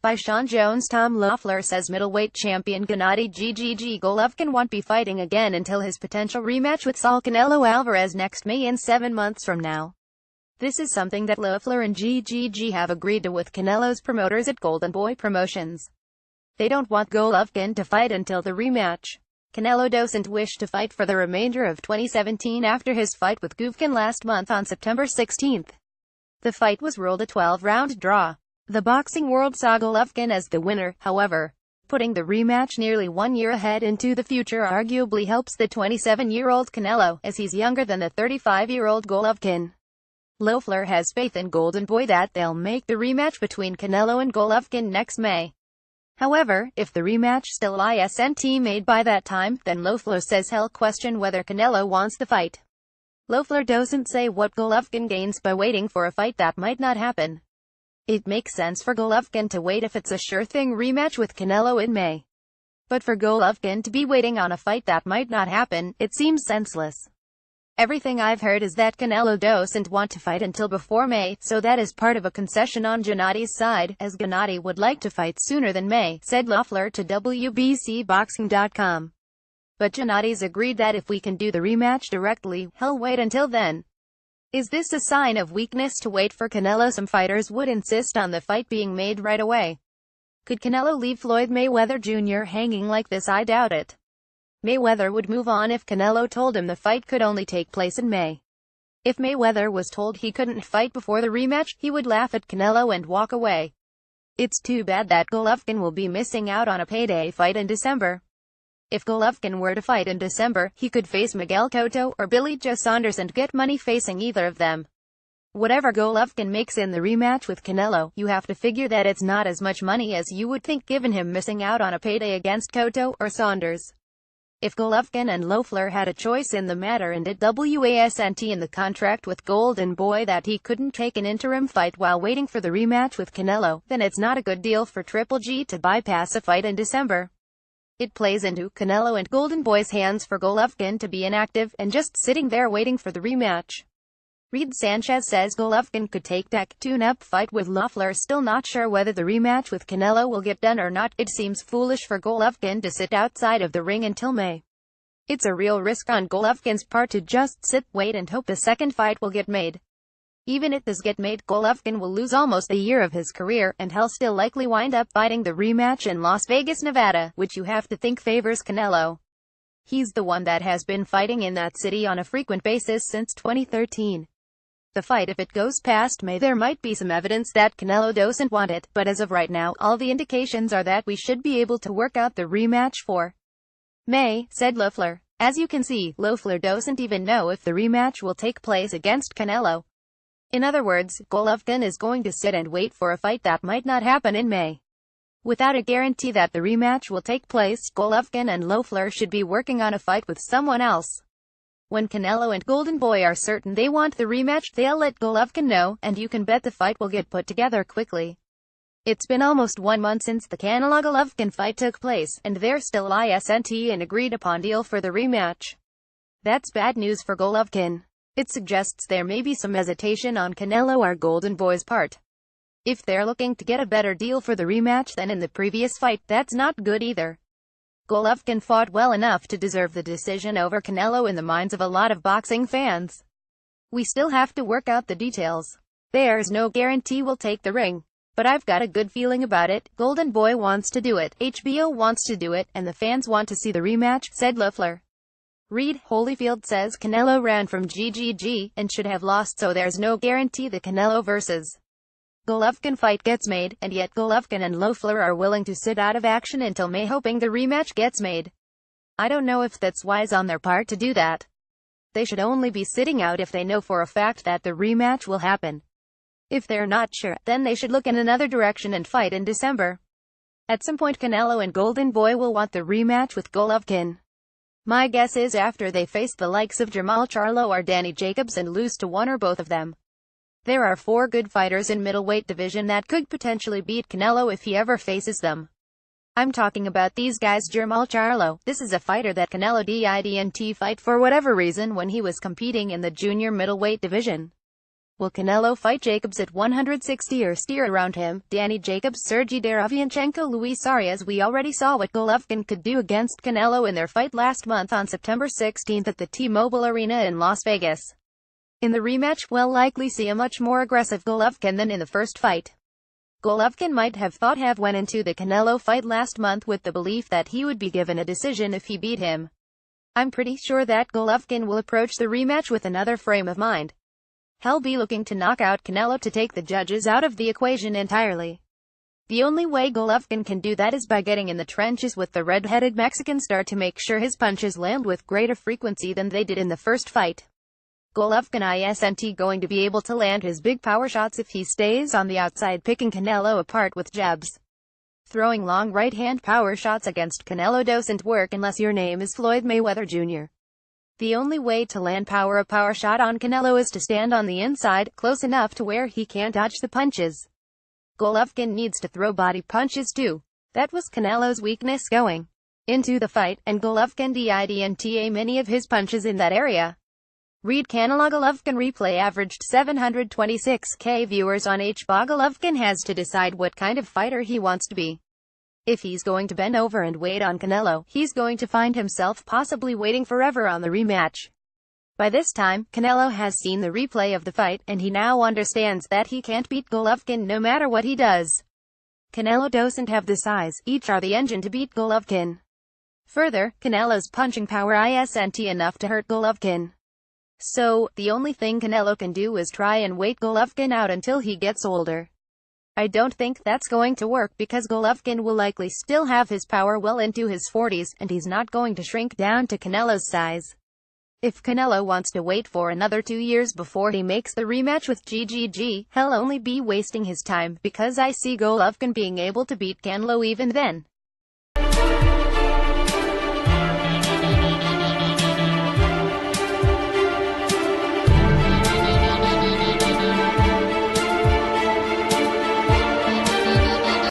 by Sean Jones Tom Loeffler says middleweight champion Gennady Golovkin won't be fighting again until his potential rematch with Saul Canelo Alvarez next May in 7 months from now. This is something that Loeffler and have agreed to with Canelo's promoters at Golden Boy Promotions. They don't want Golovkin to fight until the rematch. Canelo doesn't wish to fight for the remainder of 2017 after his fight with Golovkin last month on September 16. The fight was ruled a 12-round draw. The boxing world saw Golovkin as the winner, however. Putting the rematch nearly 1 year ahead into the future arguably helps the 27-year-old Canelo, as he's younger than the 35-year-old Golovkin. Loeffler has faith in Golden Boy that they'll make the rematch between Canelo and Golovkin next May. However, if the rematch still isn't made by that time, then Loeffler says he'll question whether Canelo wants the fight. Loeffler doesn't say what Golovkin gains by waiting for a fight that might not happen. It makes sense for Golovkin to wait if it's a sure-thing rematch with Canelo in May. But for Golovkin to be waiting on a fight that might not happen, it seems senseless. Everything I've heard is that Canelo doesn't want to fight until before May, so that is part of a concession on Gennady's side, as Gennady would like to fight sooner than May, said Loeffler to WBCBoxing.com. But Gennady's agreed that if we can do the rematch directly, he'll wait until then. Is this a sign of weakness to wait for Canelo? Some fighters would insist on the fight being made right away. Could Canelo leave Floyd Mayweather Jr. hanging like this? I doubt it. Mayweather would move on if Canelo told him the fight could only take place in May. If Mayweather was told he couldn't fight before the rematch, he would laugh at Canelo and walk away. It's too bad that Golovkin will be missing out on a payday fight in December. If Golovkin were to fight in December, he could face Miguel Cotto or Billy Joe Saunders and get money facing either of them. Whatever Golovkin makes in the rematch with Canelo, you have to figure that it's not as much money as you would think given him missing out on a payday against Cotto or Saunders. If Golovkin and Loeffler had a choice in the matter and it wasn't in the contract with Golden Boy that he couldn't take an interim fight while waiting for the rematch with Canelo, then it's not a good deal for Triple G to bypass a fight in December. It plays into Canelo and Golden Boy's hands for Golovkin to be inactive and just sitting there waiting for the rematch. Reed Sanchez says Golovkin could take that tune-up fight with Loeffler, still not sure whether the rematch with Canelo will get done or not. It seems foolish for Golovkin to sit outside of the ring until May. It's a real risk on Golovkin's part to just sit, wait and hope the second fight will get made. Even if this get made, Golovkin will lose almost a year of his career, and he'll still likely wind up fighting the rematch in Las Vegas, Nevada, which you have to think favors Canelo. He's the one that has been fighting in that city on a frequent basis since 2013. The fight, if it goes past May, there might be some evidence that Canelo doesn't want it, but as of right now, all the indications are that we should be able to work out the rematch for May, said Loeffler. As you can see, Loeffler doesn't even know if the rematch will take place against Canelo. In other words, Golovkin is going to sit and wait for a fight that might not happen in May. Without a guarantee that the rematch will take place, Golovkin and Loeffler should be working on a fight with someone else. When Canelo and Golden Boy are certain they want the rematch, they'll let Golovkin know, and you can bet the fight will get put together quickly. It's been almost 1 month since the Canelo-Golovkin fight took place, and there still isn't an agreed-upon deal for the rematch. That's bad news for Golovkin. It suggests there may be some hesitation on Canelo or Golden Boy's part. If they're looking to get a better deal for the rematch than in the previous fight, that's not good either. Golovkin fought well enough to deserve the decision over Canelo in the minds of a lot of boxing fans. We still have to work out the details. There's no guarantee we'll take the ring. But I've got a good feeling about it. Golden Boy wants to do it, HBO wants to do it, and the fans want to see the rematch, said Loeffler. Reed Holyfield says Canelo ran from and should have lost, so there's no guarantee the Canelo vs. Golovkin fight gets made, and yet Golovkin and Loeffler are willing to sit out of action until May hoping the rematch gets made. I don't know if that's wise on their part to do that. They should only be sitting out if they know for a fact that the rematch will happen. If they're not sure, then they should look in another direction and fight in December. At some point Canelo and Golden Boy will want the rematch with Golovkin. My guess is after they face the likes of Jermall Charlo or Danny Jacobs and lose to one or both of them. There are 4 good fighters in middleweight division that could potentially beat Canelo if he ever faces them. I'm talking about these guys. Jermall Charlo, this is a fighter that Canelo didn't fight for whatever reason when he was competing in the junior middleweight division. Will Canelo fight Jacobs at 160 or steer around him? Danny Jacobs, Sergey Derevyanchenko, Luis Arias. We already saw what Golovkin could do against Canelo in their fight last month on September 16 at the T-Mobile Arena in Las Vegas. In the rematch, we'll likely see a much more aggressive Golovkin than in the first fight. Golovkin might have went into the Canelo fight last month with the belief that he would be given a decision if he beat him. I'm pretty sure that Golovkin will approach the rematch with another frame of mind. He'll be looking to knock out Canelo to take the judges out of the equation entirely. The only way Golovkin can do that is by getting in the trenches with the red-headed Mexican star to make sure his punches land with greater frequency than they did in the first fight. Golovkin isn't going to be able to land his big power shots if he stays on the outside, picking Canelo apart with jabs. Throwing long right-hand power shots against Canelo doesn't work unless your name is Floyd Mayweather Jr. The only way to land a power shot on Canelo is to stand on the inside, close enough to where he can't dodge the punches. Golovkin needs to throw body punches too. That was Canelo's weakness going into the fight, and Golovkin didn't many of his punches in that area. Read Canelo Golovkin replay averaged 726K viewers on HBA. Golovkin has to decide what kind of fighter he wants to be. If he's going to bend over and wait on Canelo, he's going to find himself possibly waiting forever on the rematch. By this time, Canelo has seen the replay of the fight, and he now understands that he can't beat Golovkin no matter what he does. Canelo doesn't have the size, or the engine to beat Golovkin. Further, Canelo's punching power isn't enough to hurt Golovkin. So, the only thing Canelo can do is try and wait Golovkin out until he gets older. I don't think that's going to work because Golovkin will likely still have his power well into his 40s, and he's not going to shrink down to Canelo's size. If Canelo wants to wait for another 2 years before he makes the rematch with GGG, he'll only be wasting his time, because I see Golovkin being able to beat Canelo even then.